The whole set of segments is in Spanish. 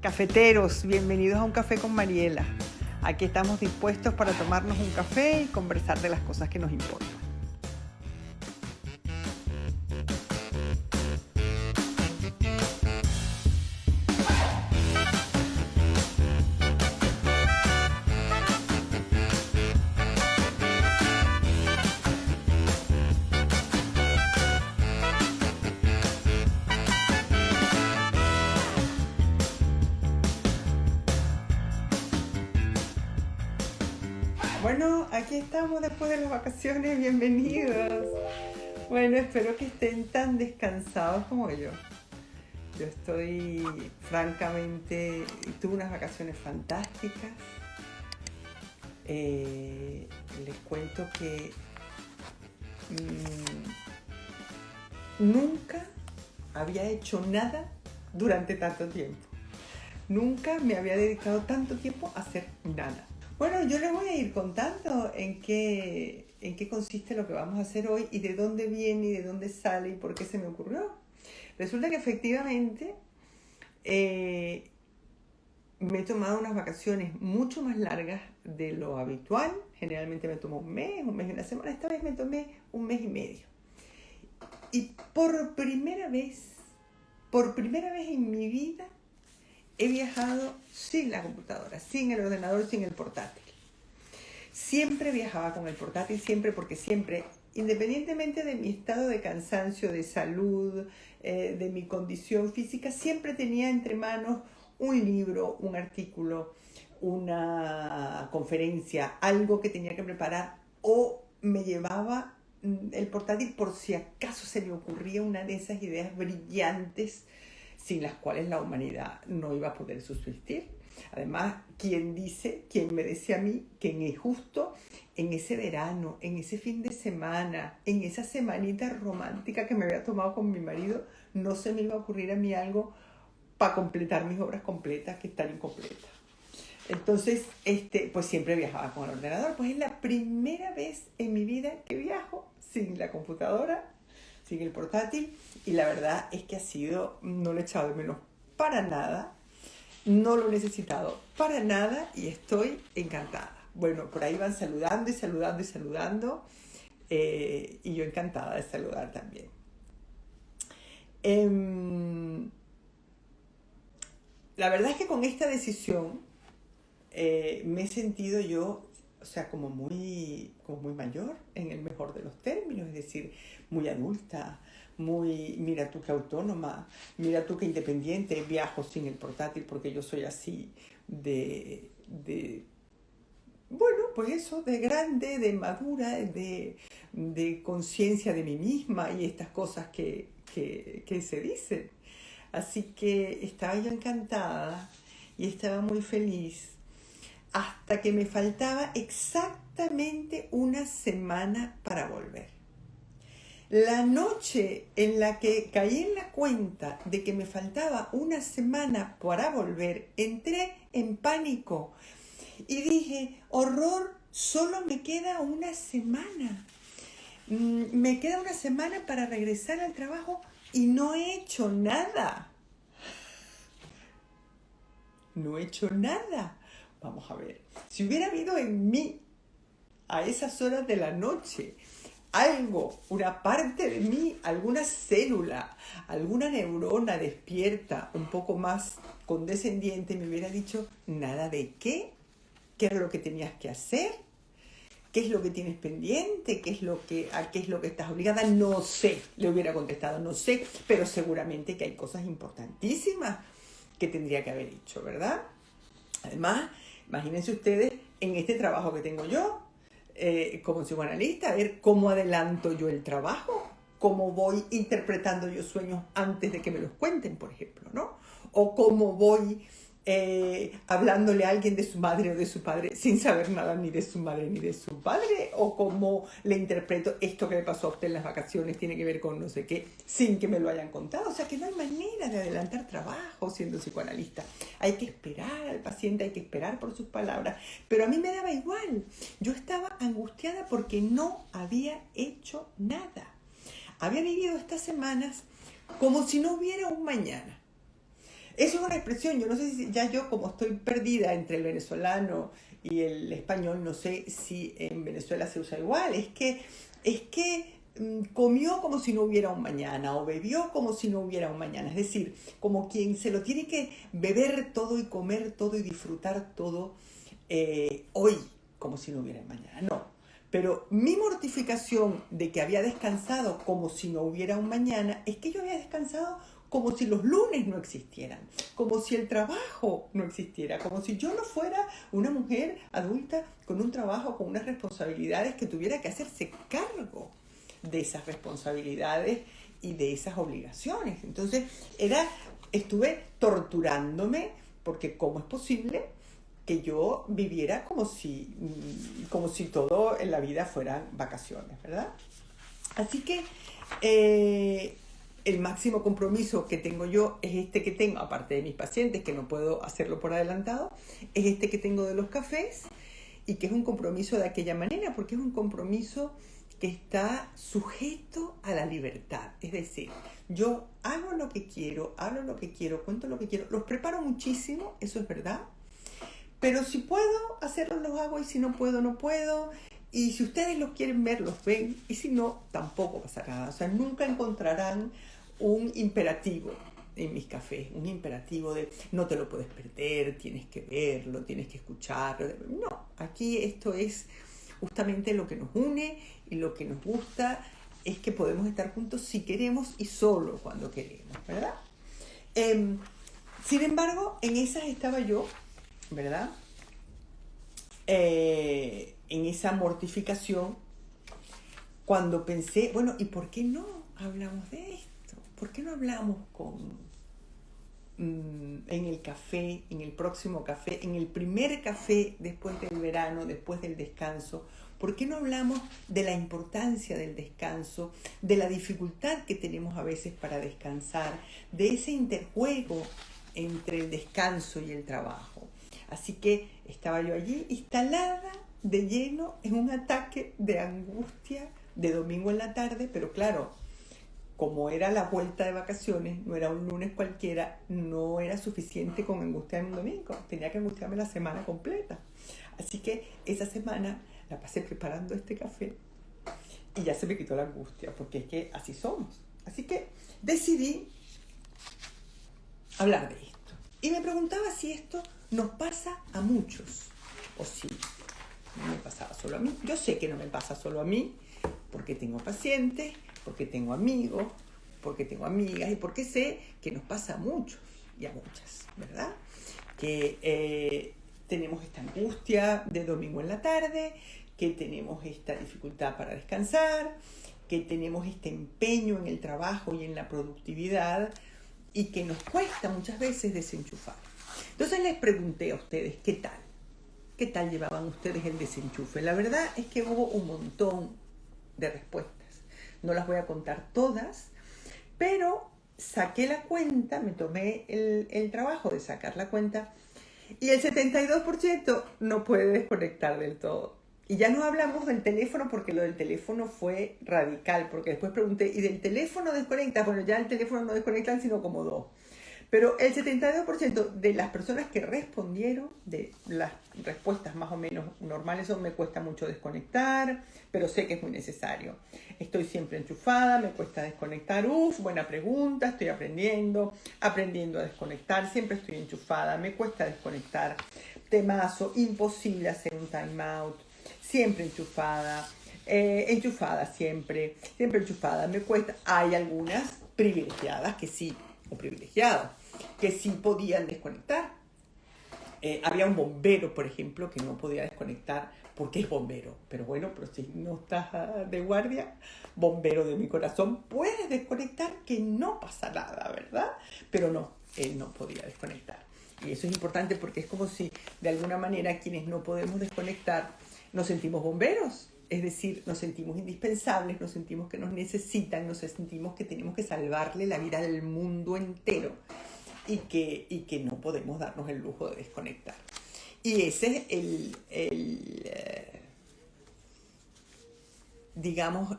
Cafeteros, bienvenidos a Un Café con Mariela. Aquí estamos dispuestos para tomarnos un café y conversar de las cosas que nos importan. Bueno, aquí estamos después de las vacaciones, bienvenidos. Bueno, espero que estén tan descansados como yo. Yo estoy, francamente, tuve unas vacaciones fantásticas. Les cuento que nunca había hecho nada durante tanto tiempo. Nunca me había dedicado tanto tiempo a hacer nada. Bueno, yo les voy a ir contando en qué consiste lo que vamos a hacer hoy y de dónde viene y de dónde sale y por qué se me ocurrió. Resulta que efectivamente me he tomado unas vacaciones mucho más largas de lo habitual. Generalmente me tomo un mes y una semana. Esta vez me tomé un mes y medio. Y por primera vez en mi vida, he viajado sin la computadora, sin el ordenador, sin el portátil. Siempre viajaba con el portátil, porque siempre, independientemente de mi estado de cansancio, de salud, de mi condición física, siempre tenía entre manos un libro, un artículo, una conferencia, algo que tenía que preparar, o me llevaba el portátil por si acaso se me ocurría una de esas ideas brillantes sin las cuales la humanidad no iba a poder subsistir. Además, ¿quién me decía a mí que justo en ese verano, en ese fin de semana, en esa semanita romántica que me había tomado con mi marido, no se me iba a ocurrir a mí algo para completar mis obras completas que están incompletas? Entonces, pues siempre viajaba con el ordenador. Pues es la primera vez en mi vida que viajo sin la computadora, sin el portátil, y la verdad es que no lo he echado de menos para nada, no lo he necesitado para nada y estoy encantada. Bueno, por ahí van saludando y saludando y saludando, y yo encantada de saludar también. La verdad es que con esta decisión me he sentido yo, o sea, como muy mayor, en el mejor de los términos, es decir, muy adulta, mira tú qué autónoma, mira tú qué independiente, viajo sin el portátil porque yo soy así bueno, pues eso, de grande, de madura, de conciencia de mí misma y estas cosas que se dicen. Así que estaba yo encantada y estaba muy feliz hasta que me faltaba exactamente una semana para volver. La noche en la que caí en la cuenta de que me faltaba una semana para volver, entré en pánico y dije, horror, solo me queda una semana. Me queda una semana para regresar al trabajo y no he hecho nada. No he hecho nada. Vamos a ver, si hubiera habido en mí, a esas horas de la noche, algo, una parte de mí, alguna célula, alguna neurona despierta, un poco más condescendiente, me hubiera dicho, nada de qué es lo que tenías que hacer, qué es lo que tienes pendiente, a qué es lo que estás obligada, no sé, le hubiera contestado, no sé, pero seguramente que hay cosas importantísimas que tendría que haber hecho, ¿verdad? Además, imagínense ustedes en este trabajo que tengo yo, como psicoanalista, a ver cómo adelanto yo el trabajo, cómo voy interpretando yo sueños antes de que me los cuenten, por ejemplo, ¿no? O cómo voy hablándole a alguien de su madre o de su padre sin saber nada ni de su madre ni de su padre, o cómo le interpreto esto que le pasó a usted en las vacaciones tiene que ver con no sé qué, sin que me lo hayan contado. O sea que no hay manera de adelantar trabajo siendo psicoanalista. Hay que esperar al paciente, hay que esperar por sus palabras, pero a mí me daba igual. Yo estaba angustiada porque no había hecho nada. Había vivido estas semanas como si no hubiera un mañana. Eso es una expresión, yo no sé si ya yo como estoy perdida entre el venezolano y el español, no sé si en Venezuela se usa igual, es que comió como si no hubiera un mañana o bebió como si no hubiera un mañana, es decir, como quien se lo tiene que beber todo y comer todo y disfrutar todo hoy como si no hubiera un mañana, no. Pero mi mortificación de que había descansado como si no hubiera un mañana es que yo había descansado como si los lunes no existieran, como si el trabajo no existiera, como si yo no fuera una mujer adulta con un trabajo, con unas responsabilidades que tuviera que hacerse cargo de esas responsabilidades y de esas obligaciones. Entonces, estuve torturándome porque ¿cómo es posible que yo viviera como si todo en la vida fueran vacaciones, ¿verdad? Así que el máximo compromiso que tengo yo es este que tengo, aparte de mis pacientes, que no puedo hacerlo por adelantado, es este que tengo de los cafés y que es un compromiso de aquella manera, porque es un compromiso que está sujeto a la libertad. Es decir, yo hago lo que quiero, hablo lo que quiero, cuento lo que quiero, los preparo muchísimo, eso es verdad, pero si puedo hacerlos, los hago, y si no puedo, no puedo. Y si ustedes los quieren ver, los ven, y si no, tampoco pasa nada. O sea, nunca encontrarán un imperativo en mis cafés, un imperativo de no te lo puedes perder, tienes que verlo, tienes que escucharlo. No, aquí esto es justamente lo que nos une y lo que nos gusta es que podemos estar juntos si queremos y solo cuando queremos, ¿verdad? Sin embargo, en esas estaba yo, ¿verdad? En esa mortificación cuando pensé, bueno, ¿y por qué no hablamos de esto? ¿Por qué no hablamos en el café, en el próximo café, en el primer café después del verano, después del descanso? ¿Por qué no hablamos de la importancia del descanso, de la dificultad que tenemos a veces para descansar, de ese interjuego entre el descanso y el trabajo? Así que estaba yo allí instalada de lleno en un ataque de angustia de domingo en la tarde, pero claro, como era la vuelta de vacaciones, no era un lunes cualquiera, no era suficiente con angustiarme un domingo, tenía que angustiarme la semana completa. Así que esa semana la pasé preparando este café y ya se me quitó la angustia, porque es que así somos. Así que decidí hablar de esto. Y me preguntaba si esto nos pasa a muchos, o si no me pasaba solo a mí. Yo sé que no me pasa solo a mí, porque tengo pacientes, porque tengo amigos, porque tengo amigas y porque sé que nos pasa a muchos y a muchas, ¿verdad? Que tenemos esta angustia de domingo en la tarde, que tenemos esta dificultad para descansar, que tenemos este empeño en el trabajo y en la productividad y que nos cuesta muchas veces desenchufar. Entonces les pregunté a ustedes, ¿qué tal? ¿Qué tal llevaban ustedes el desenchufe? La verdad es que hubo un montón de respuestas. No las voy a contar todas, pero saqué la cuenta, me tomé el trabajo de sacar la cuenta y el 72% no puede desconectar del todo. Y ya no hablamos del teléfono porque lo del teléfono fue radical, porque después pregunté, ¿y del teléfono desconecta? Bueno, ya el teléfono no desconectan sino como dos. Pero el 72% de las personas que respondieron, de las respuestas más o menos normales son: me cuesta mucho desconectar, pero sé que es muy necesario. Estoy siempre enchufada, me cuesta desconectar. Buena pregunta, estoy aprendiendo a desconectar, siempre estoy enchufada, me cuesta desconectar. Temazo, imposible hacer un time out, siempre enchufada, enchufada siempre enchufada, me cuesta. Hay algunas privilegiadas que sí, o privilegiados, que sí podían desconectar. Había un bombero, por ejemplo, que no podía desconectar porque es bombero. Pero bueno, pero si no estás de guardia, bombero de mi corazón, puedes desconectar, que no pasa nada, ¿verdad? Pero no, él no podía desconectar. Y eso es importante porque es como si, de alguna manera, quienes no podemos desconectar, nos sentimos bomberos. Es decir, nos sentimos indispensables, nos sentimos que nos necesitan, nos sentimos que tenemos que salvarle la vida al mundo entero y que no podemos darnos el lujo de desconectar. Y ese es digamos,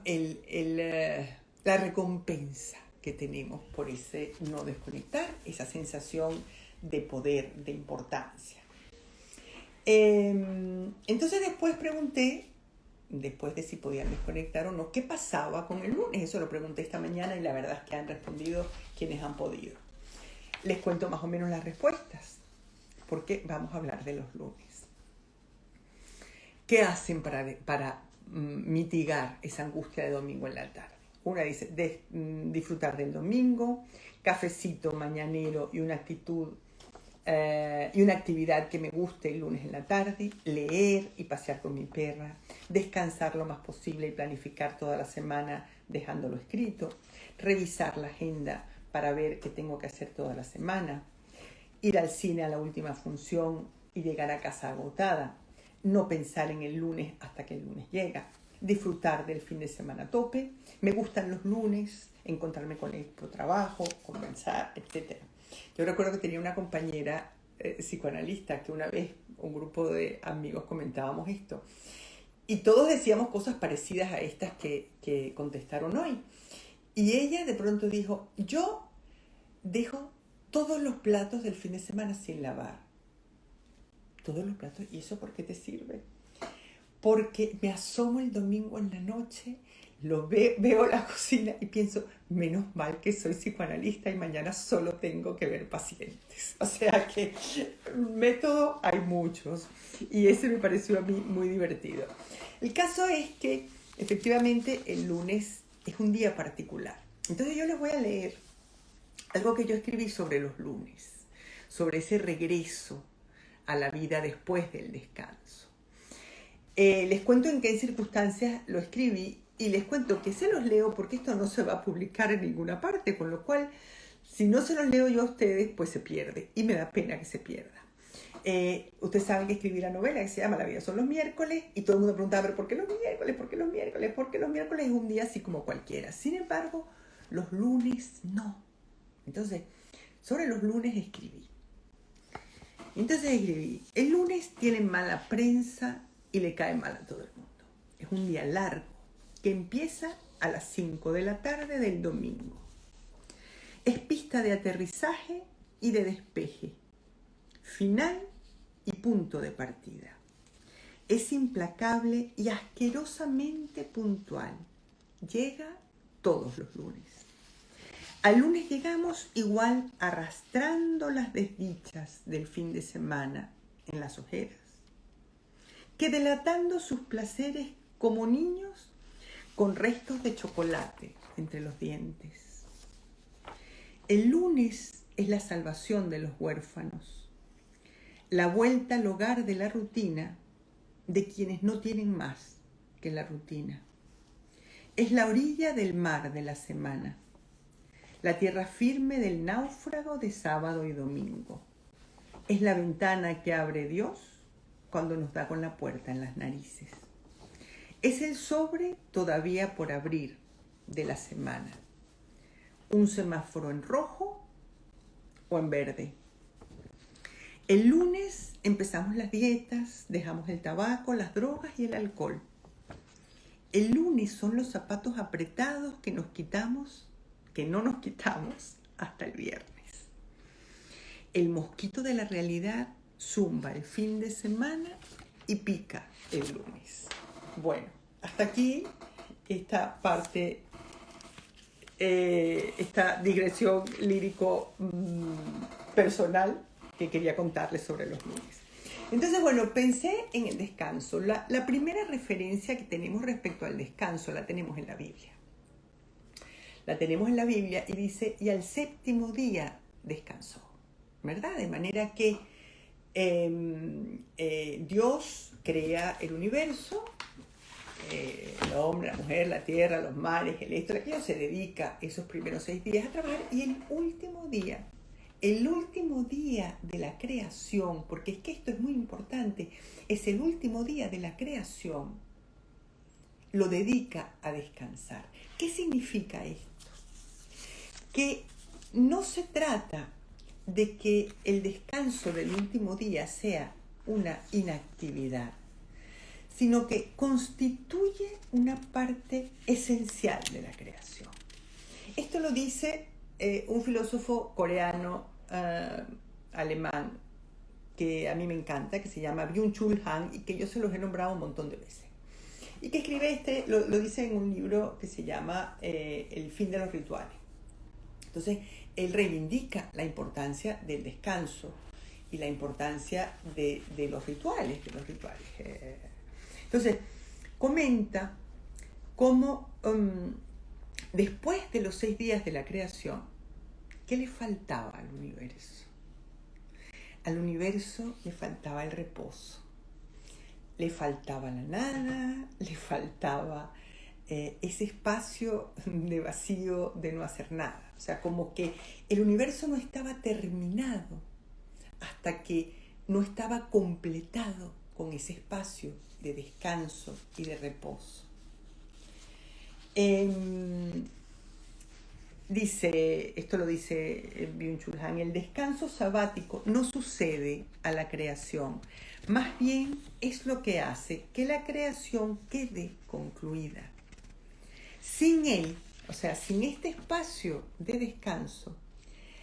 la recompensa que tenemos por ese no desconectar, esa sensación de poder, de importancia. Entonces después pregunté, después de si podían desconectar o no, qué pasaba con el lunes. Eso lo pregunté esta mañana y la verdad es que han respondido quienes han podido. Les cuento más o menos las respuestas, porque vamos a hablar de los lunes. ¿Qué hacen para mitigar esa angustia de domingo en la tarde? Una dice, disfrutar del domingo, cafecito mañanero y una actitud y una actividad que me guste el lunes en la tarde, leer y pasear con mi perra, descansar lo más posible y planificar toda la semana dejándolo escrito, revisar la agenda para ver qué tengo que hacer toda la semana, ir al cine a la última función y llegar a casa agotada, no pensar en el lunes hasta que el lunes llega, disfrutar del fin de semana a tope, me gustan los lunes, encontrarme con el trabajo, conversar, etc. Yo recuerdo que tenía una compañera psicoanalista que una vez un grupo de amigos comentábamos esto y todos decíamos cosas parecidas a estas que contestaron hoy. Y ella de pronto dijo, yo dejo todos los platos del fin de semana sin lavar. Todos los platos. ¿Y eso por qué te sirve? Porque me asomo el domingo en la noche, veo la cocina y pienso, menos mal que soy psicoanalista y mañana solo tengo que ver pacientes. O sea que método hay muchos y ese me pareció a mí muy divertido. El caso es que efectivamente el lunes es un día particular. Entonces yo les voy a leer algo que yo escribí sobre los lunes, sobre ese regreso a la vida después del descanso. Les cuento en qué circunstancias lo escribí y les cuento que se los leo porque esto no se va a publicar en ninguna parte, con lo cual, si no se los leo yo a ustedes, pues se pierde y me da pena que se pierda. Ustedes saben que escribí la novela que se llama La vida son los miércoles y todo el mundo preguntaba, ¿pero por qué los miércoles? ¿Por qué los miércoles? Porque los miércoles es un día así como cualquiera. Sin embargo, los lunes no. Entonces, sobre los lunes escribí. El lunes tiene mala prensa y le cae mal a todo el mundo. Es un día largo que empieza a las 5 de la tarde del domingo. Es pista de aterrizaje y de despeje, final y punto de partida. Es implacable y asquerosamente puntual. Llega todos los lunes. Al lunes llegamos igual arrastrando las desdichas del fin de semana en las ojeras, que delatando sus placeres como niños con restos de chocolate entre los dientes. El lunes es la salvación de los huérfanos, la vuelta al hogar de la rutina de quienes no tienen más que la rutina. Es la orilla del mar de la semana, la tierra firme del náufrago de sábado y domingo. Es la ventana que abre Dios cuando nos da con la puerta en las narices. Es el sobre todavía por abrir de la semana. Un semáforo en rojo o en verde. El lunes empezamos las dietas, dejamos el tabaco, las drogas y el alcohol. El lunes son los zapatos apretados que no nos quitamos hasta el viernes. El mosquito de la realidad zumba el fin de semana y pica el lunes. Bueno, hasta aquí esta parte, esta digresión lírico personal que quería contarles sobre los lunes. Entonces, bueno, pensé en el descanso. La primera referencia que tenemos respecto al descanso la tenemos en la Biblia. La tenemos en la Biblia y dice, y al séptimo día descansó, ¿verdad? De manera que Dios crea el universo, el hombre, la mujer, la tierra, los mares, el esto, aquello, se dedica esos primeros 6 días a trabajar y el último día de la creación, porque es que esto es muy importante, es el último día de la creación, lo dedica a descansar. ¿Qué significa esto? Que no se trata de que el descanso del último día sea una inactividad, sino que constituye una parte esencial de la creación. Esto lo dice un filósofo coreano alemán que a mí me encanta, que se llama Byung-Chul Han, y que yo se los he nombrado un montón de veces. Y que escribe lo dice en un libro que se llama El fin de los rituales. Entonces, él reivindica la importancia del descanso y la importancia de los rituales, Entonces, comenta cómo después de los 6 días de la creación, ¿qué le faltaba al universo? Al universo le faltaba el reposo, le faltaba la nada, le faltaba ese espacio de vacío, de no hacer nada. O sea, como que el universo no estaba terminado hasta que no estaba completado con ese espacio de descanso y de reposo. Esto lo dice Byung-Chul Han, el descanso sabático no sucede a la creación, más bien es lo que hace que la creación quede concluida. Sin él, o sea, sin este espacio de descanso,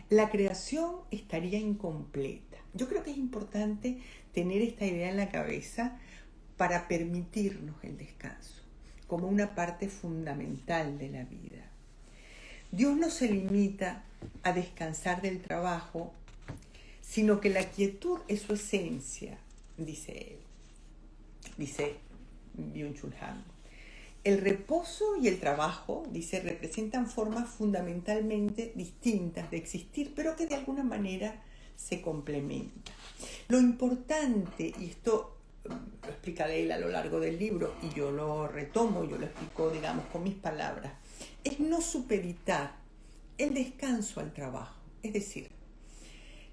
la creación estaría incompleta. Yo creo que es importante tener esta idea en la cabeza para permitirnos el descanso como una parte fundamental de la vida. Dios no se limita a descansar del trabajo, sino que la quietud es su esencia, dice Byung-Chul Han. El reposo y el trabajo, dice, representan formas fundamentalmente distintas de existir, pero que de alguna manera se complementan. Lo importante, y esto lo explica él a lo largo del libro, y yo lo retomo, yo lo explico, digamos, con mis palabras, es no supeditar el descanso al trabajo. Es decir,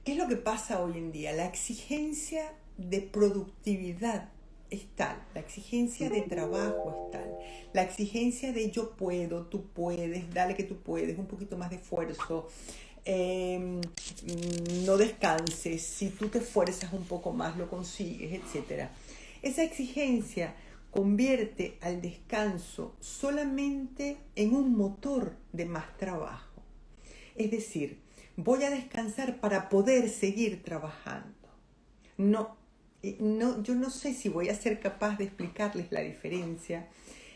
¿qué es lo que pasa hoy en día? La exigencia de productividad es tal, la exigencia de trabajo es tal, la exigencia de yo puedo, tú puedes, dale que tú puedes, un poquito más de esfuerzo, no descanses, si tú te esfuerzas un poco más lo consigues, etc. Esa exigencia convierte al descanso solamente en un motor de más trabajo. Es decir, voy a descansar para poder seguir trabajando. Yo no sé si voy a ser capaz de explicarles la diferencia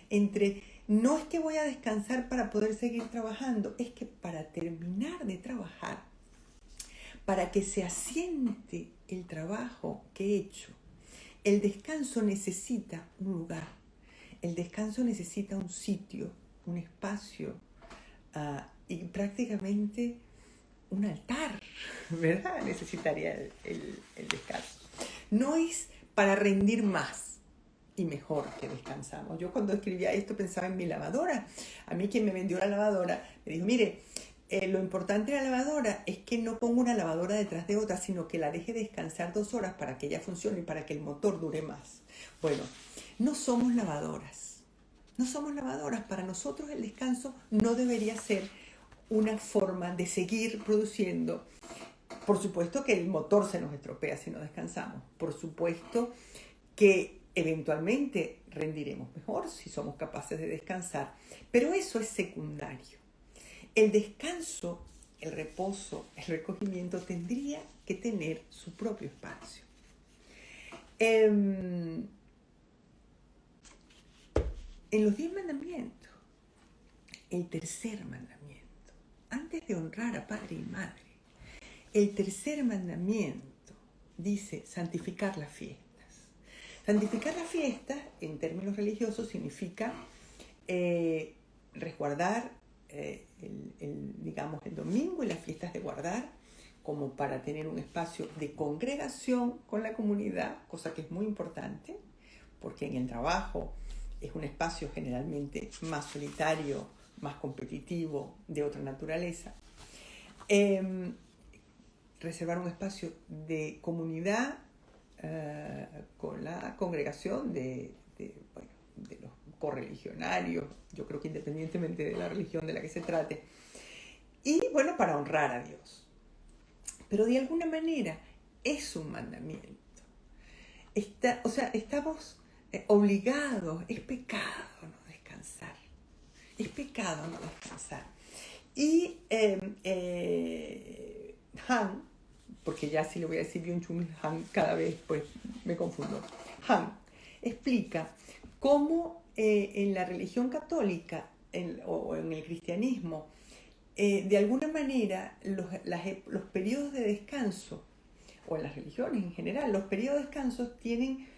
entre no es que voy a descansar para poder seguir trabajando, es que para terminar de trabajar, para que se asiente el trabajo que he hecho, el descanso necesita un lugar, el descanso necesita un sitio, un espacio y prácticamente un altar, ¿verdad? Necesitaría el descanso. No es para rendir más y mejor que descansamos. Yo cuando escribía esto pensaba en mi lavadora. A mí quien me vendió la lavadora me dijo, mire, lo importante de la lavadora es que no ponga una lavadora detrás de otra, sino que la deje descansar 2 horas para que ella funcione y para que el motor dure más. Bueno, no somos lavadoras. No somos lavadoras. Para nosotros el descanso no debería ser una forma de seguir produciendo. Por supuesto que el motor se nos estropea si no descansamos. Por supuesto que eventualmente rendiremos mejor si somos capaces de descansar. Pero eso es secundario. El descanso, el reposo, el recogimiento tendría que tener su propio espacio. En los 10 mandamientos, el tercer mandamiento, antes de honrar a padre y madre, el tercer mandamiento dice santificar las fiestas. Santificar las fiestas, en términos religiosos, significa resguardar digamos, el domingo y las fiestas de guardar como para tener un espacio de congregación con la comunidad, cosa que es muy importante, porque en el trabajo es un espacio generalmente más solitario, más competitivo, de otra naturaleza. Reservar un espacio de comunidad con la congregación de los correligionarios, yo creo que independientemente de la religión de la que se trate, y bueno, para honrar a Dios. Pero de alguna manera es un mandamiento. Estamos obligados, es pecado no descansar. Es pecado no descansar. Y Han, porque ya si le voy a decir Byung-Chul Han cada vez pues me confundo. Han explica cómo en la religión católica o en el cristianismo, de alguna manera los periodos de descanso, o en las religiones en general, los periodos de descanso tienen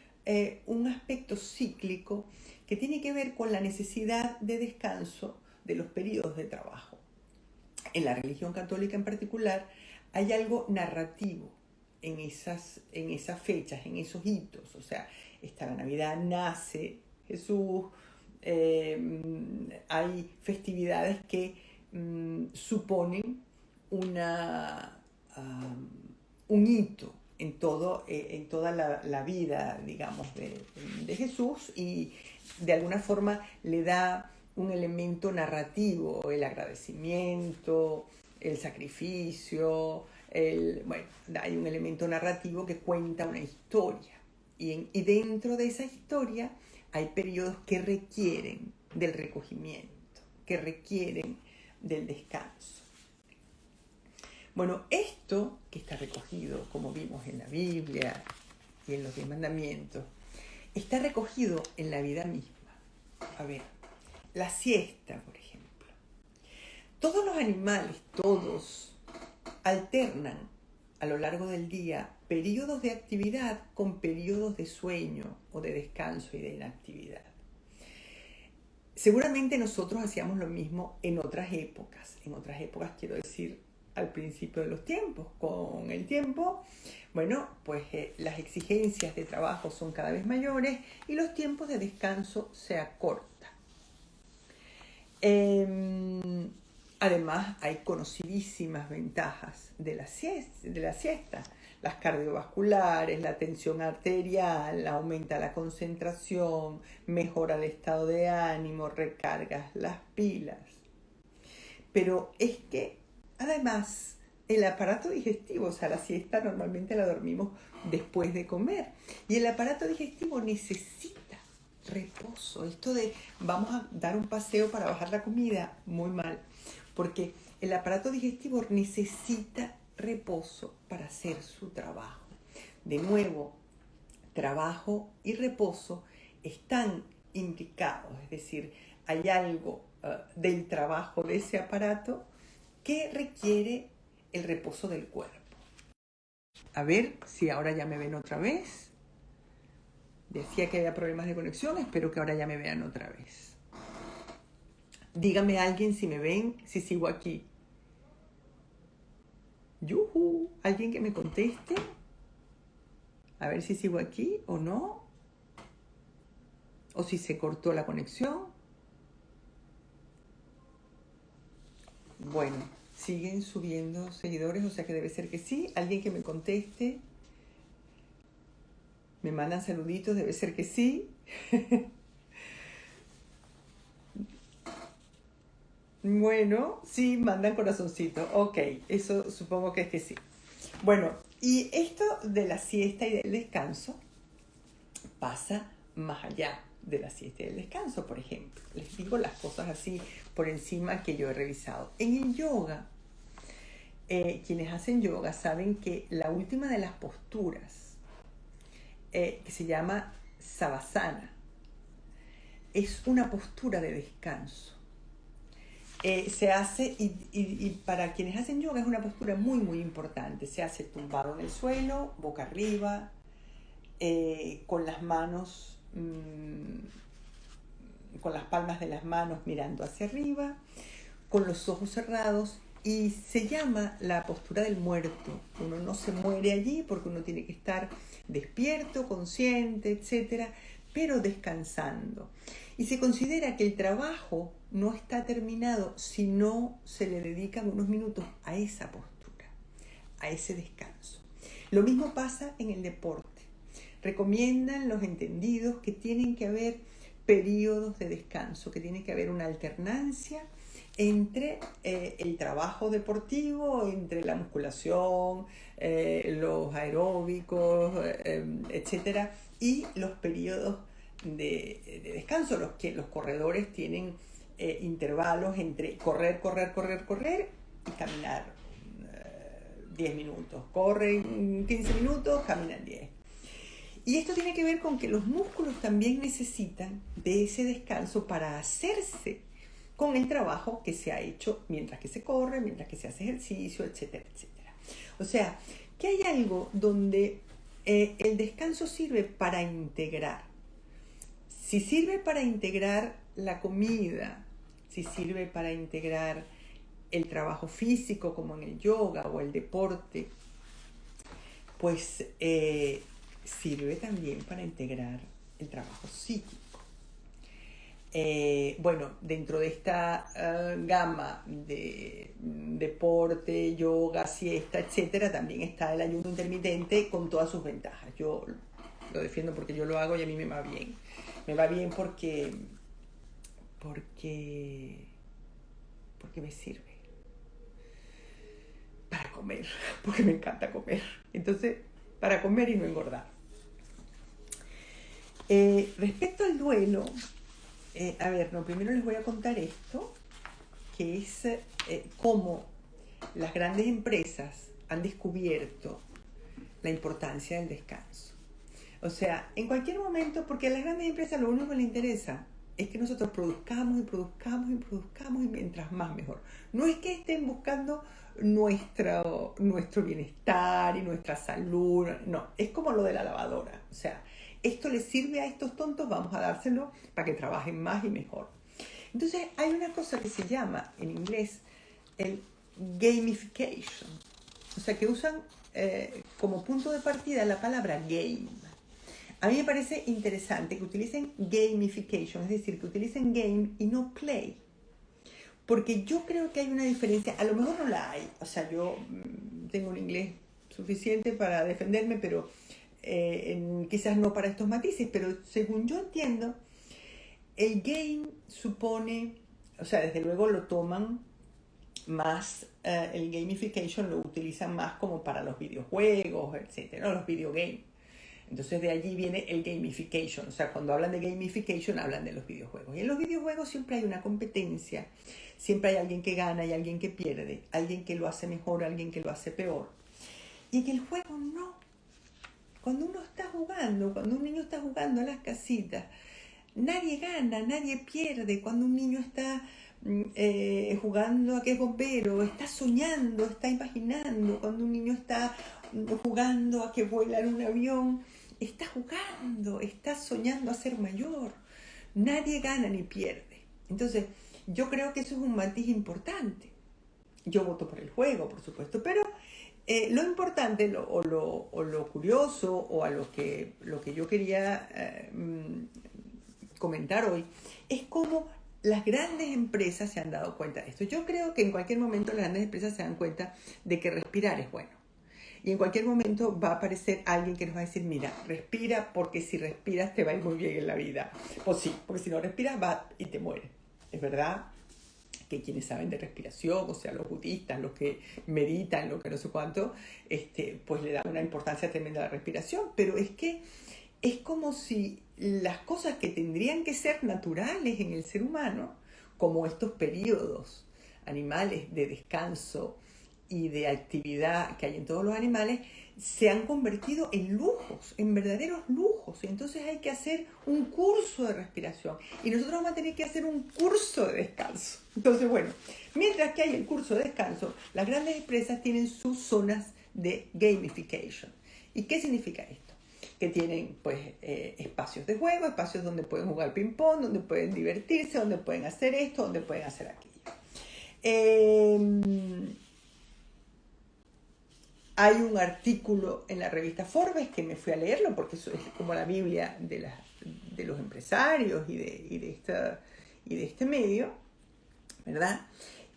un aspecto cíclico que tiene que ver con la necesidad de descanso de los periodos de trabajo. En la religión católica en particular hay algo narrativo en esas fechas, en esos hitos. O sea, está la Navidad, nace Jesús, hay festividades que suponen un hito en toda la vida, digamos, de Jesús, y de alguna forma le da un elemento narrativo, el agradecimiento, el sacrificio, bueno, hay un elemento narrativo que cuenta una historia. Y dentro de esa historia hay periodos que requieren del recogimiento, que requieren del descanso. Bueno, esto que está recogido, como vimos en la Biblia y en los 10 mandamientos, está recogido en la vida misma. A ver, la siesta, por ejemplo. Todos los animales, todos, alternan a lo largo del día periodos de actividad con periodos de sueño o de descanso y de inactividad. Seguramente nosotros hacíamos lo mismo en otras épocas. En otras épocas quiero decir al principio de los tiempos. Con el tiempo, bueno, pues las exigencias de trabajo son cada vez mayores y los tiempos de descanso se acortan. Además, hay conocidísimas ventajas de la siesta. Las cardiovasculares, la tensión arterial, aumenta la concentración, mejora el estado de ánimo, recargas las pilas. Pero es que, además, el aparato digestivo, o sea, la siesta normalmente la dormimos después de comer, y el aparato digestivo necesita reposo. Esto de vamos a dar un paseo para bajar la comida, muy mal, porque el aparato digestivo necesita reposo para hacer su trabajo. De nuevo, trabajo y reposo están imbricados, es decir, hay algo del trabajo de ese aparato que requiere el reposo del cuerpo. A ver si ahora ya me ven otra vez. Decía que había problemas de conexión, espero que ahora ya me vean otra vez. Dígame alguien si me ven, si sigo aquí. ¡Yujú! ¿Alguien que me conteste? A ver si sigo aquí o no. O si se cortó la conexión. Bueno, siguen subiendo seguidores, o sea que debe ser que sí. Alguien que me conteste. Me mandan saluditos, debe ser que sí. Bueno, sí, mandan corazoncito. Ok, eso supongo que es que sí. Bueno, y esto de la siesta y del descanso pasa más allá de la siesta y del descanso, por ejemplo. Les digo las cosas así por encima que yo he revisado. En el yoga, quienes hacen yoga saben que la última de las posturas, que se llama Savasana, es una postura de descanso. Se hace, y para quienes hacen yoga es una postura muy, muy importante. Se hace tumbado en el suelo, boca arriba, con las manos, con las palmas de las manos mirando hacia arriba, con los ojos cerrados, y se llama la postura del muerto. Uno no se muere allí porque uno tiene que estar despierto, consciente, etcétera, pero descansando. Y se considera que el trabajo no está terminado si no se le dedican unos minutos a esa postura, a ese descanso. Lo mismo pasa en el deporte. Recomiendan los entendidos que tienen que haber periodos de descanso, que tiene que haber una alternancia entre el trabajo deportivo, entre la musculación, los aeróbicos, etcétera, y los periodos de descanso, los que los corredores tienen intervalos entre correr y caminar 10 minutos. Corren 15 minutos, caminan 10. Y esto tiene que ver con que los músculos también necesitan de ese descanso para hacerse con el trabajo que se ha hecho mientras que se corre, mientras que se hace ejercicio, etcétera, etcétera. O sea, que hay algo donde el descanso sirve para integrar. Si sirve para integrar la comida, si sirve para integrar el trabajo físico como en el yoga o el deporte, pues sirve también para integrar el trabajo psíquico. Bueno, dentro de esta gama de deporte, yoga, siesta, etcétera, también está el ayuno intermitente con todas sus ventajas. Yo lo defiendo porque yo lo hago y a mí me va bien. Me va bien porque me sirve para comer, porque me encanta comer. Entonces, para comer y no engordar. Respecto al duelo, primero les voy a contar esto, que es cómo las grandes empresas han descubierto la importancia del descanso. O sea, en cualquier momento, porque a las grandes empresas lo único que les interesa es que nosotros produzcamos y mientras más mejor. No es que estén buscando nuestro bienestar y nuestra salud, no, es como lo de la lavadora. O sea, esto les sirve a estos tontos, vamos a dárselo para que trabajen más y mejor. Entonces hay una cosa que se llama en inglés el gamification. O sea, que usan como punto de partida la palabra game. A mí me parece interesante que utilicen gamification, es decir, que utilicen game y no play. Porque yo creo que hay una diferencia, a lo mejor no la hay. O sea, yo tengo un inglés suficiente para defenderme, pero quizás no para estos matices, pero según yo entiendo, el game supone, o sea, desde luego lo toman más, el gamification lo utilizan más como para los videojuegos, etcétera, ¿no? Los videogames. Entonces de allí viene el gamification, o sea, cuando hablan de gamification hablan de los videojuegos. Y en los videojuegos siempre hay una competencia, siempre hay alguien que gana y alguien que pierde, alguien que lo hace mejor, alguien que lo hace peor. Y en el juego no. Cuando uno está jugando, cuando un niño está jugando a las casitas, nadie gana, nadie pierde. Cuando un niño está jugando a que es bombero, está soñando, está imaginando. Cuando un niño está jugando a que vuela en un avión, está jugando, está soñando a ser mayor. Nadie gana ni pierde. Entonces, yo creo que eso es un matiz importante. Yo voto por el juego, por supuesto, pero lo importante o lo curioso o a lo que yo quería comentar hoy es cómo las grandes empresas se han dado cuenta de esto. Yo creo que en cualquier momento las grandes empresas se dan cuenta de que respirar es bueno. Y en cualquier momento va a aparecer alguien que nos va a decir, mira, respira porque si respiras te va a ir muy bien en la vida. Pues sí, porque si no respiras va y te mueres. Es verdad que quienes saben de respiración, o sea, los budistas, los que meditan, lo que no sé cuánto, pues le dan una importancia tremenda a la respiración. Pero es que es como si las cosas que tendrían que ser naturales en el ser humano, como estos periodos animales de descanso y de actividad que hay en todos los animales, se han convertido en lujos, en verdaderos lujos. Y entonces hay que hacer un curso de respiración. Y nosotros vamos a tener que hacer un curso de descanso. Entonces, bueno, mientras que hay el curso de descanso, las grandes empresas tienen sus zonas de gamification. ¿Y qué significa esto? Que tienen pues espacios de juego, espacios donde pueden jugar ping-pong, donde pueden divertirse, donde pueden hacer esto, donde pueden hacer aquello. Hay un artículo en la revista Forbes que me fui a leerlo porque eso es como la Biblia de los empresarios y de este medio, ¿verdad?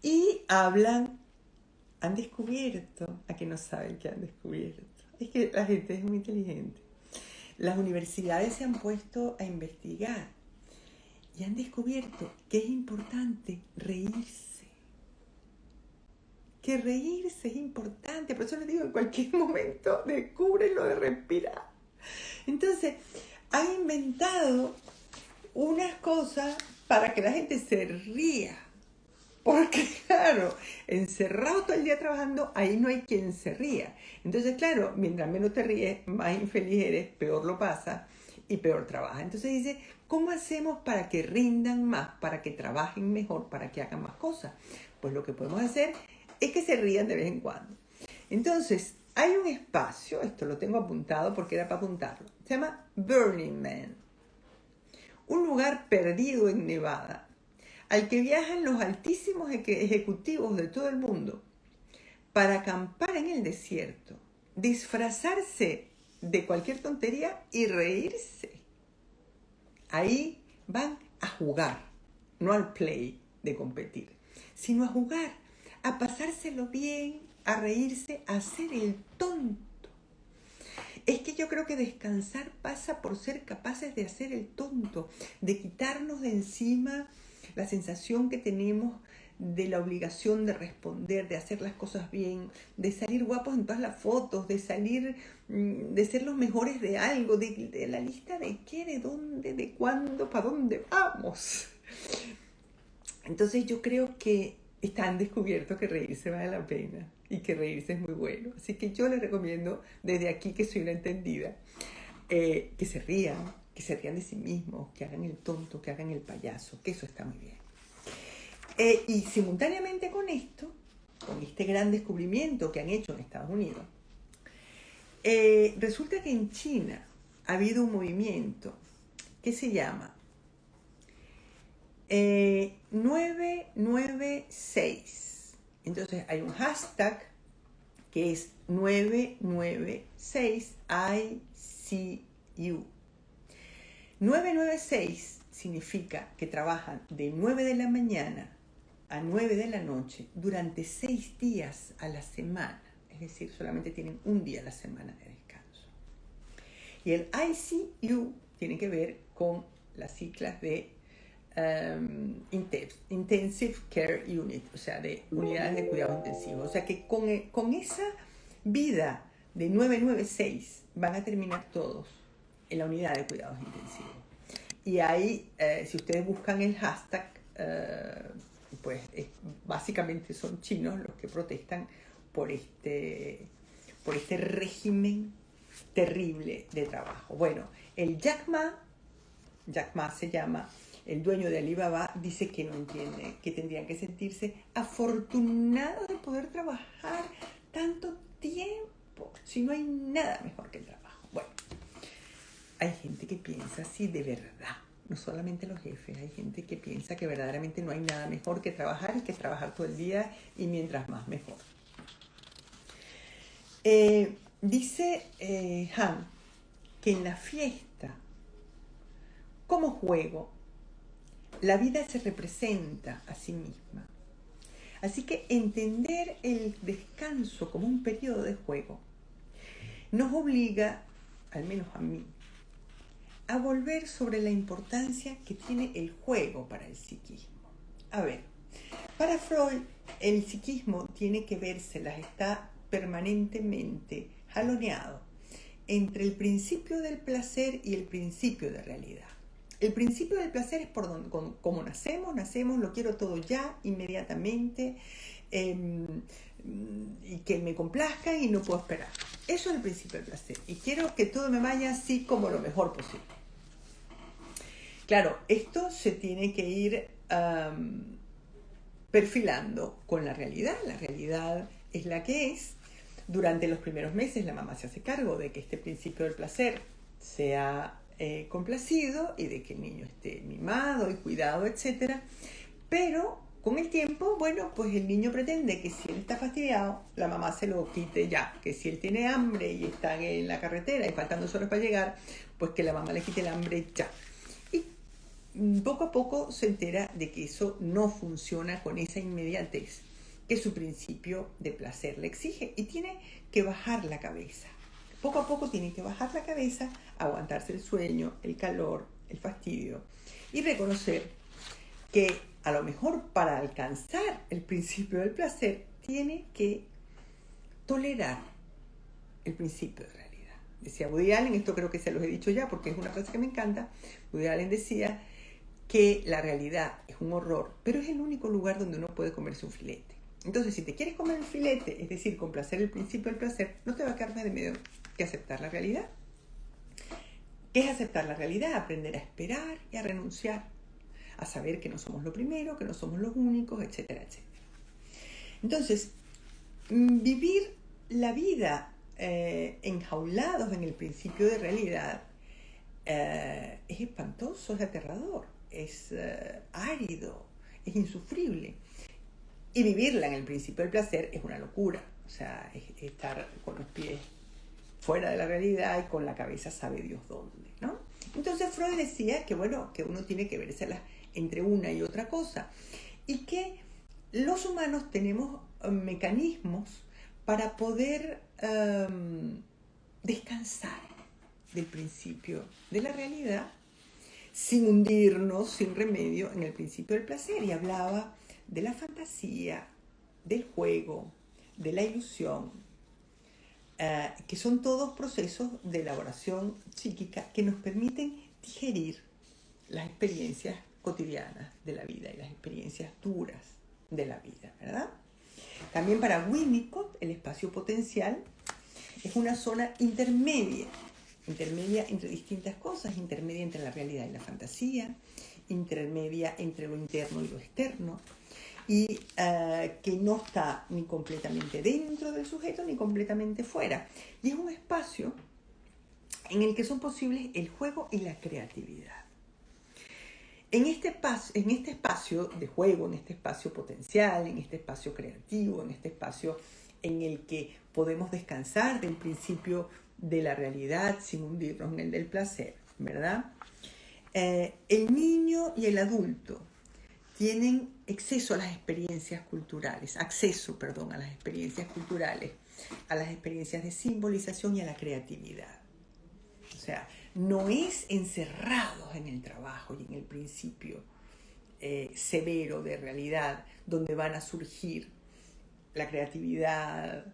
Y han descubierto, a que no saben que han descubierto. Es que la gente es muy inteligente. Las universidades se han puesto a investigar y han descubierto que es importante reírse. Que reírse es importante, por eso les digo, en cualquier momento descubren lo de respirar. Entonces, han inventado unas cosas para que la gente se ría. Porque, claro, encerrado todo el día trabajando, ahí no hay quien se ría. Entonces, claro, mientras menos te ríes, más infeliz eres, peor lo pasas y peor trabajas. Entonces dice, ¿cómo hacemos para que rindan más, para que trabajen mejor, para que hagan más cosas? Pues lo que podemos hacer es que se rían de vez en cuando. Entonces, hay un espacio, esto lo tengo apuntado porque era para apuntarlo, se llama Burning Man, un lugar perdido en Nevada, al que viajan los altísimos ejecutivos de todo el mundo para acampar en el desierto, disfrazarse de cualquier tontería y reírse. Ahí van a jugar, no al play de competir, sino a jugar, a pasárselo bien, a reírse, a hacer el tonto. Es que yo creo que descansar pasa por ser capaces de hacer el tonto, de quitarnos de encima la sensación que tenemos de la obligación de responder, de hacer las cosas bien, de salir guapos en todas las fotos, de salir, de ser los mejores de algo, de la lista de qué, de dónde, de cuándo, para dónde vamos. Entonces yo creo que están descubierto que reírse vale la pena y que reírse es muy bueno. Así que yo les recomiendo desde aquí, que soy una entendida, que se rían de sí mismos, que hagan el tonto, que hagan el payaso, que eso está muy bien. Y simultáneamente con esto, con este gran descubrimiento que han hecho en Estados Unidos, resulta que en China ha habido un movimiento que se llama 996. Entonces hay un hashtag que es 996ICU. 996 significa que trabajan de 9 de la mañana a 9 de la noche durante 6 días a la semana. Es decir, solamente tienen un día a la semana de descanso. Y el ICU tiene que ver con las siglas de Intensive Care Unit, o sea, de unidades de cuidados intensivos. O sea que con esa vida de 996 van a terminar todos en la unidad de cuidados intensivos. Y ahí, si ustedes buscan el hashtag, pues básicamente son chinos los que protestan por este régimen terrible de trabajo. Bueno, el Jack Ma se llama, el dueño de Alibaba, dice que no entiende, que tendrían que sentirse afortunados de poder trabajar tanto tiempo, si no hay nada mejor que el trabajo. Bueno, hay gente que piensa así de verdad, no solamente los jefes, hay gente que piensa que verdaderamente no hay nada mejor que trabajar y que trabajar todo el día y mientras más mejor. Dice Han que en la fiesta, como juego, la vida se representa a sí misma. Así que entender el descanso como un periodo de juego nos obliga, al menos a mí, a volver sobre la importancia que tiene el juego para el psiquismo. A ver, para Freud, el psiquismo tiene que vérselas, está permanentemente jaloneado entre el principio del placer y el principio de realidad. El principio del placer es por donde, como nacemos, lo quiero todo ya, inmediatamente, y que me complazca y no puedo esperar. Eso es el principio del placer. Y quiero que todo me vaya así como lo mejor posible. Claro, esto se tiene que ir perfilando con la realidad. La realidad es la que es. Durante los primeros meses la mamá se hace cargo de que este principio del placer sea complacido y de que el niño esté mimado y cuidado, etc. Pero con el tiempo, bueno, pues el niño pretende que si él está fastidiado, la mamá se lo quite ya. Que si él tiene hambre y está en la carretera y faltan 2 horas para llegar, pues que la mamá le quite el hambre ya. Y poco a poco se entera de que eso no funciona con esa inmediatez que su principio de placer le exige, y tiene que bajar la cabeza. Poco a poco tiene que bajar la cabeza, aguantarse el sueño, el calor, el fastidio, y reconocer que a lo mejor para alcanzar el principio del placer tiene que tolerar el principio de realidad. Decía Woody Allen, esto creo que se los he dicho ya porque es una frase que me encanta. Woody Allen decía, que la realidad es un horror, pero es el único lugar donde uno puede comerse un filete. Entonces, si te quieres comer el filete, es decir, complacer el principio del placer, no te va a quedar más de medio que aceptar la realidad. ¿Qué es aceptar la realidad? Aprender a esperar y a renunciar, a saber que no somos lo primero, que no somos los únicos, etcétera, etcétera. Entonces, vivir la vida enjaulados en el principio de realidad es espantoso, es aterrador, es árido, es insufrible. Y vivirla en el principio del placer es una locura, o sea, es estar con los pies fuera de la realidad y con la cabeza sabe Dios dónde, ¿no? Entonces Freud decía que, bueno, que uno tiene que vérselas entre una y otra cosa y que los humanos tenemos mecanismos para poder descansar del principio de la realidad sin hundirnos, sin remedio, en el principio del placer. Y hablaba de la fantasía, del juego, de la ilusión, que son todos procesos de elaboración psíquica que nos permiten digerir las experiencias cotidianas de la vida y las experiencias duras de la vida, ¿verdad? También para Winnicott, el espacio potencial es una zona intermedia entre distintas cosas, intermedia entre la realidad y la fantasía, intermedia entre lo interno y lo externo, y que no está ni completamente dentro del sujeto ni completamente fuera. Y es un espacio en el que son posibles el juego y la creatividad. En este espacio de juego, en este espacio potencial, en este espacio creativo, en este espacio en el que podemos descansar del principio de la realidad sin hundirnos en el del placer, ¿verdad? El niño y el adulto tienen acceso a las experiencias culturales, a las experiencias culturales, a las experiencias de simbolización y a la creatividad. O sea, no es encerrados en el trabajo y en el principio severo de realidad donde van a surgir la creatividad,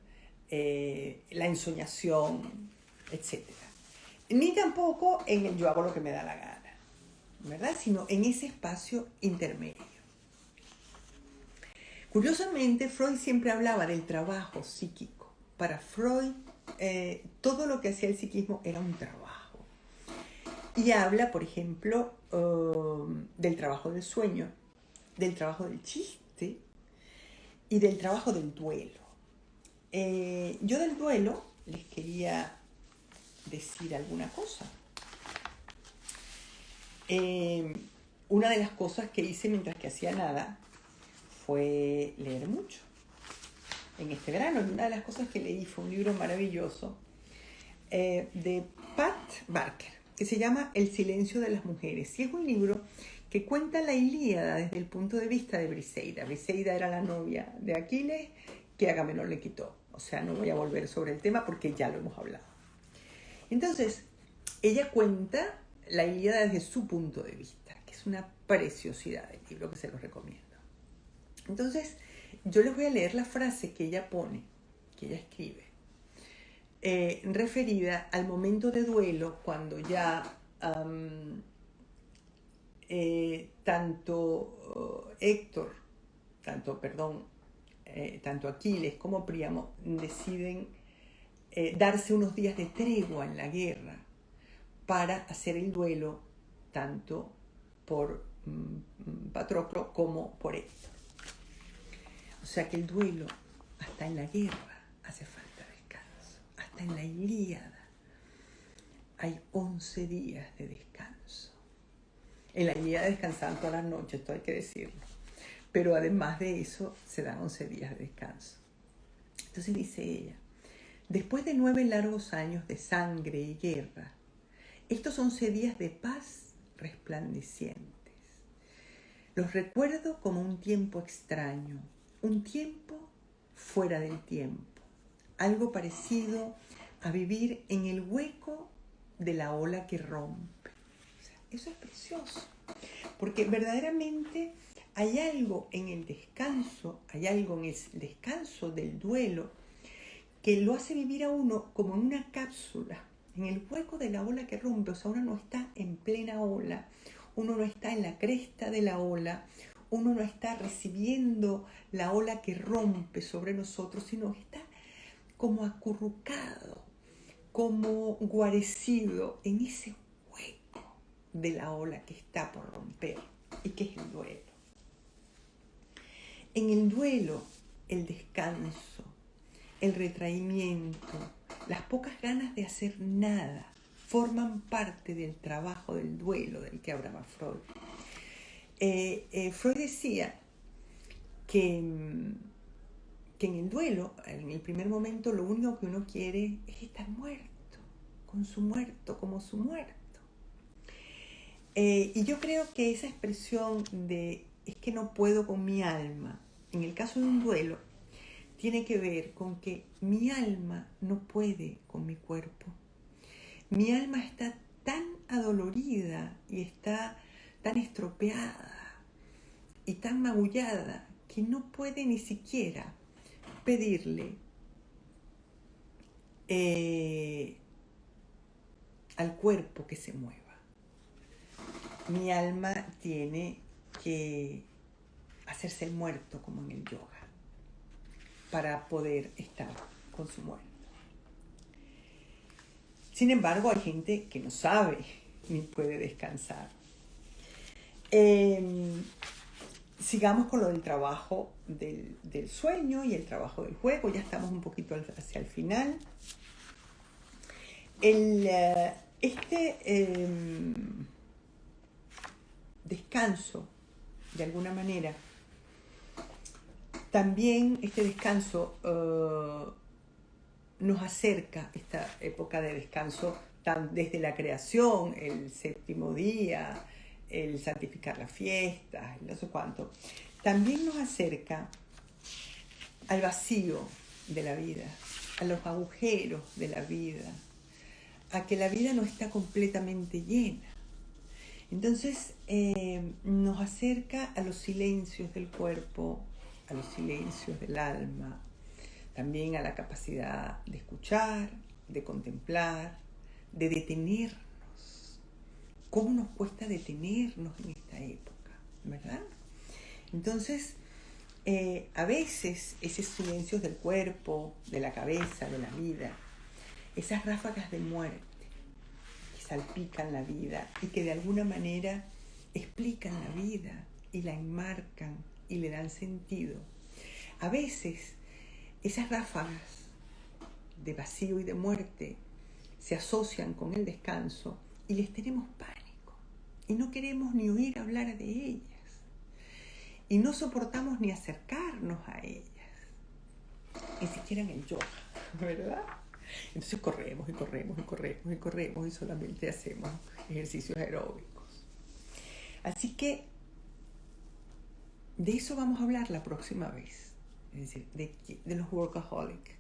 la ensoñación, etc. Ni tampoco en el yo hago lo que me da la gana, ¿verdad? Sino en ese espacio intermedio. Curiosamente, Freud siempre hablaba del trabajo psíquico. Para Freud, todo lo que hacía el psiquismo era un trabajo. Y habla, por ejemplo, del trabajo del sueño, del trabajo del chiste y del trabajo del duelo. Yo del duelo les quería decir alguna cosa. Una de las cosas que hice mientras que hacía nada fue leer mucho en este verano. Y una de las cosas que leí fue un libro maravilloso de Pat Barker, que se llama El silencio de las mujeres. Y es un libro que cuenta la Ilíada desde el punto de vista de Briseida. Briseida era la novia de Aquiles que Agamenón le quitó. O sea, no voy a volver sobre el tema porque ya lo hemos hablado. Entonces, ella cuenta la Ilíada desde su punto de vista, que es una preciosidad del libro que se los recomiendo. Entonces, yo les voy a leer la frase que ella pone, que ella escribe, referida al momento de duelo cuando ya tanto Aquiles como Príamo deciden darse unos días de tregua en la guerra para hacer el duelo tanto por Patroclo como por Héctor. O sea que el duelo, hasta en la guerra, hace falta descanso. Hasta en la Ilíada hay 11 días de descanso. En la Ilíada descansaban todas las noches, esto hay que decirlo. Pero además de eso, se dan 11 días de descanso. Entonces dice ella, después de 9 largos años de sangre y guerra, estos 11 días de paz resplandecientes, los recuerdo como un tiempo extraño, un tiempo fuera del tiempo, algo parecido a vivir en el hueco de la ola que rompe. O sea, eso es precioso, porque verdaderamente hay algo en el descanso, hay algo en el descanso del duelo que lo hace vivir a uno como en una cápsula, en el hueco de la ola que rompe. O sea, uno no está en plena ola, uno no está en la cresta de la ola, uno no está recibiendo la ola que rompe sobre nosotros, sino que está como acurrucado, como guarecido en ese hueco de la ola que está por romper y que es el duelo. En el duelo, el descanso, el retraimiento, las pocas ganas de hacer nada forman parte del trabajo del duelo del que hablaba Freud. Freud decía que en el duelo, en el primer momento, lo único que uno quiere es estar muerto, con su muerto, como su muerto. Y yo creo que esa expresión de es que no puedo con mi alma, en el caso de un duelo, tiene que ver con que mi alma no puede con mi cuerpo. Mi alma está tan adolorida y está tan estropeada y tan magullada que no puede ni siquiera pedirle al cuerpo que se mueva. Mi alma tiene que hacerse el muerto como en el yoga para poder estar con su muerto. Sin embargo, hay gente que no sabe ni puede descansar. Sigamos con lo del trabajo del sueño y el trabajo del juego. Ya estamos un poquito hacia el final. Descanso, de alguna manera, también este descanso nos acerca, esta época de descanso, desde la creación, el séptimo día, el santificar las fiestas, no sé cuánto, también nos acerca al vacío de la vida, a los agujeros de la vida, a que la vida no está completamente llena. Entonces nos acerca a los silencios del cuerpo, a los silencios del alma, también a la capacidad de escuchar, de contemplar, de detenernos. ¿Cómo nos cuesta detenernos en esta época, verdad? Entonces, a veces esos silencios del cuerpo, de la cabeza, de la vida, esas ráfagas de muerte que salpican la vida y que de alguna manera explican la vida y la enmarcan y le dan sentido. A veces esas ráfagas de vacío y de muerte se asocian con el descanso y les tenemos pánico y no queremos ni oír hablar de ellas y no soportamos ni acercarnos a ellas, ni siquiera en el yoga, ¿verdad? Entonces corremos y corremos y corremos y corremos y solamente hacemos ejercicios aeróbicos. Así que de eso vamos a hablar la próxima vez, es decir, de los workaholics,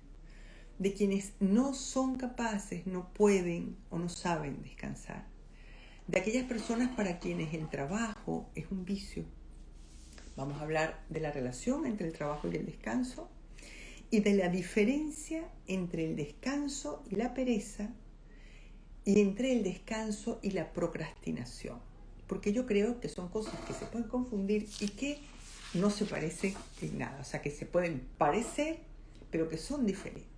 de quienes no son capaces, no pueden o no saben descansar, de aquellas personas para quienes el trabajo es un vicio. Vamos a hablar de la relación entre el trabajo y el descanso y de la diferencia entre el descanso y la pereza y entre el descanso y la procrastinación, porque yo creo que son cosas que se pueden confundir y que no se parecen en nada, o sea que se pueden parecer pero que son diferentes.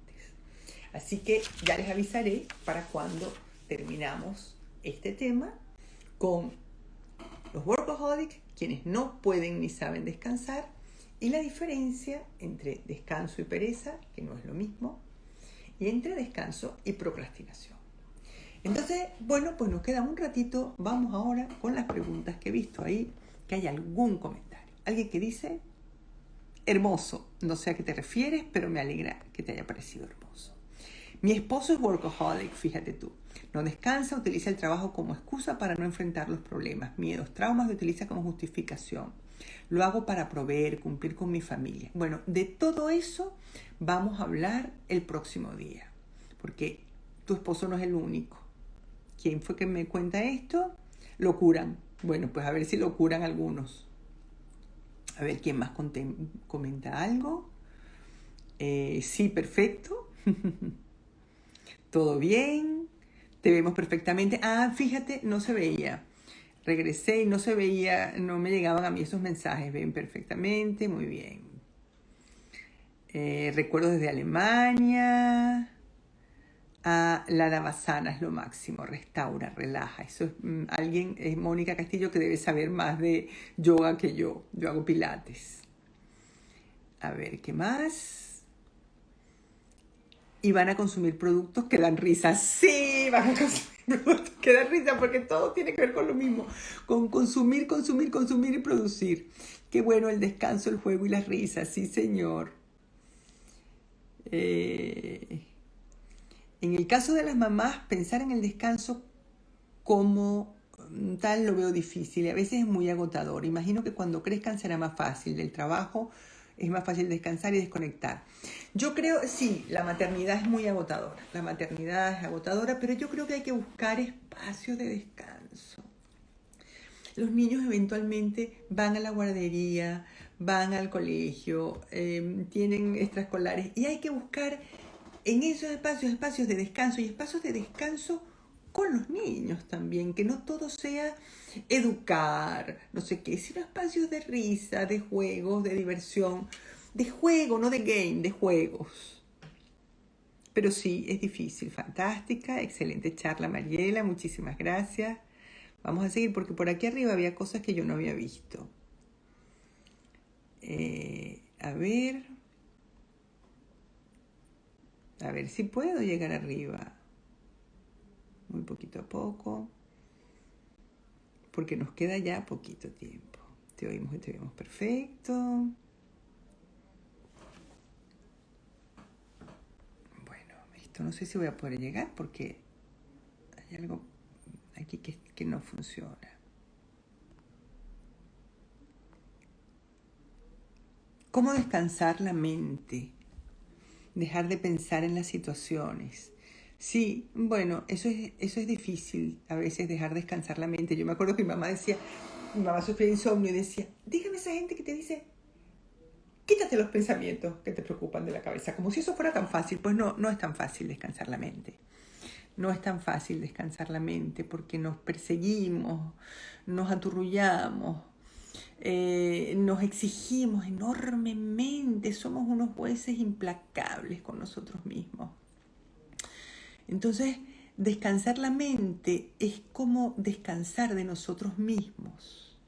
Así que ya les avisaré para cuando terminamos este tema con los workaholics, quienes no pueden ni saben descansar, y la diferencia entre descanso y pereza, que no es lo mismo, y entre descanso y procrastinación. Entonces, bueno, pues nos queda un ratito. Vamos ahora con las preguntas que he visto ahí, que hay algún comentario. Alguien que dice, hermoso, no sé a qué te refieres, pero me alegra que te haya parecido hermoso. Mi esposo es workaholic, fíjate tú. No descansa, utiliza el trabajo como excusa para no enfrentar los problemas, miedos, traumas, lo utiliza como justificación. Lo hago para proveer, cumplir con mi familia. Bueno, de todo eso vamos a hablar el próximo día, porque tu esposo no es el único. ¿Quién fue que me cuenta esto? Lo curan. Bueno, pues a ver si lo curan algunos. A ver, ¿quién más comenta algo? Sí, perfecto. Todo bien. Te vemos perfectamente. Ah, fíjate, no se veía. Regresé y no se veía, no me llegaban a mí esos mensajes. Ven perfectamente, muy bien. Recuerdos desde Alemania. La Navasana es lo máximo, restaura, relaja. Eso es Mónica Castillo, que debe saber más de yoga que yo. Yo hago pilates. A ver, ¿qué más? Y van a consumir productos que dan risa. Sí, van a consumir productos que dan risa, porque todo tiene que ver con lo mismo. Con consumir, consumir, consumir y producir. Qué bueno el descanso, el juego y las risas. Sí, señor. En el caso de las mamás, pensar en el descanso como tal lo veo difícil y a veces es muy agotador. Imagino que cuando crezcan será más fácil. Del trabajo es más fácil descansar y desconectar. Yo creo, sí, la maternidad es muy agotadora. La maternidad es agotadora, pero yo creo que hay que buscar espacios de descanso. Los niños eventualmente van a la guardería, van al colegio, tienen extraescolares y hay que buscar en esos espacios de descanso y espacios de descanso con los niños también, que no todo sea educar, no sé qué, sino espacios de risa, de juegos, de diversión, de juego, no de game, de juegos. Pero sí, es difícil, fantástica, excelente charla, Mariela, muchísimas gracias. Vamos a seguir porque por aquí arriba había cosas que yo no había visto. A ver si puedo llegar arriba. Muy poquito a poco. Porque nos queda ya poquito tiempo. Te oímos perfecto. Bueno, esto no sé si voy a poder llegar porque hay algo aquí que no funciona. ¿Cómo descansar la mente? Dejar de pensar en las situaciones. Sí, bueno, eso es difícil a veces, dejar descansar la mente. Yo me acuerdo que mi mamá sufría de insomnio y decía, dígame esa gente que te dice, quítate los pensamientos que te preocupan de la cabeza, como si eso fuera tan fácil. Pues no es tan fácil descansar la mente. No es tan fácil descansar la mente porque nos perseguimos, nos aturrullamos, nos exigimos enormemente, somos unos jueces implacables con nosotros mismos. Entonces, descansar la mente es como descansar de nosotros mismos.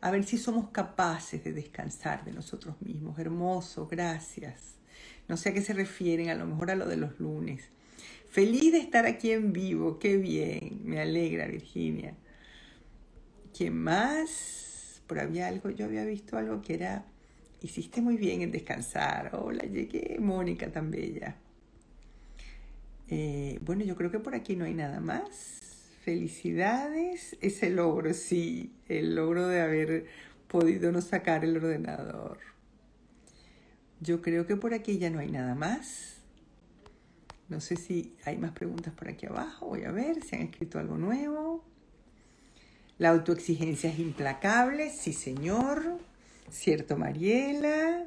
A ver si somos capaces de descansar de nosotros mismos. Hermoso, gracias. No sé a qué se refieren, a lo mejor a lo de los lunes. Feliz de estar aquí en vivo, qué bien, me alegra, Virginia. ¿Quién más? Por yo había visto algo que era, hiciste muy bien en descansar. Hola, llegué, Mónica, tan bella. Bueno, yo creo que por aquí no hay nada más. Felicidades, ese logro, sí, el logro de haber podido no sacar el ordenador. Yo creo que por aquí ya no hay nada más. No sé si hay más preguntas por aquí abajo. Voy a ver si han escrito algo nuevo. La autoexigencia es implacable. Sí, señor. Cierto, Mariela.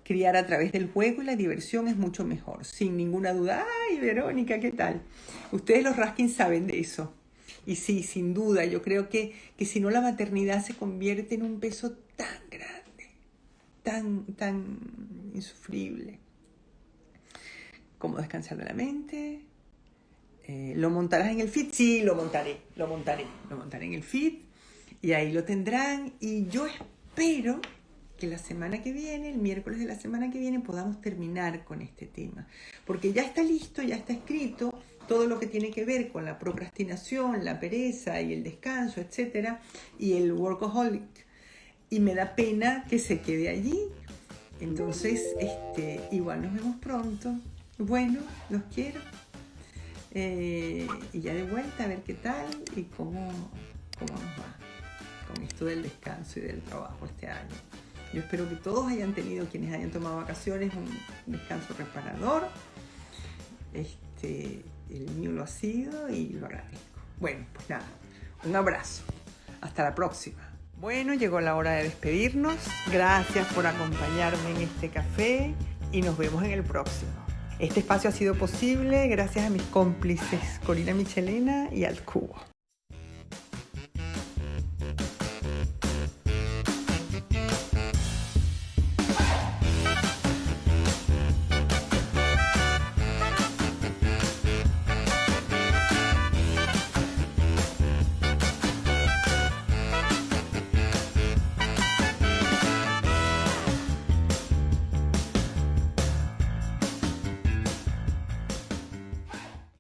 Criar a través del juego y la diversión es mucho mejor. Sin ninguna duda. ¡Ay, Verónica, qué tal! Ustedes los Raskin saben de eso. Y sí, sin duda. Yo creo que si no, la maternidad se convierte en un peso tan grande. Tan insufrible. ¿Cómo descansar de la mente? ¿Lo montarás en el feed? Sí, lo montaré en el feed y ahí lo tendrán. Y yo espero que la semana que viene, el miércoles de la semana que viene, podamos terminar con este tema. Porque ya está listo, ya está escrito todo lo que tiene que ver con la procrastinación, la pereza y el descanso, etcétera, y el workaholic. Y me da pena que se quede allí. Entonces, igual nos vemos pronto. Bueno, los quiero. Y ya de vuelta a ver qué tal y cómo nos va con esto del descanso y del trabajo este año. Yo espero que todos hayan tenido, quienes hayan tomado vacaciones, un descanso reparador. El mío lo ha sido y lo agradezco. Bueno, pues nada, un abrazo. Hasta la próxima. Bueno, llegó la hora de despedirnos. Gracias por acompañarme en este café y nos vemos en el próximo. Este espacio ha sido posible gracias a mis cómplices Corina Michelena y Al Cubo.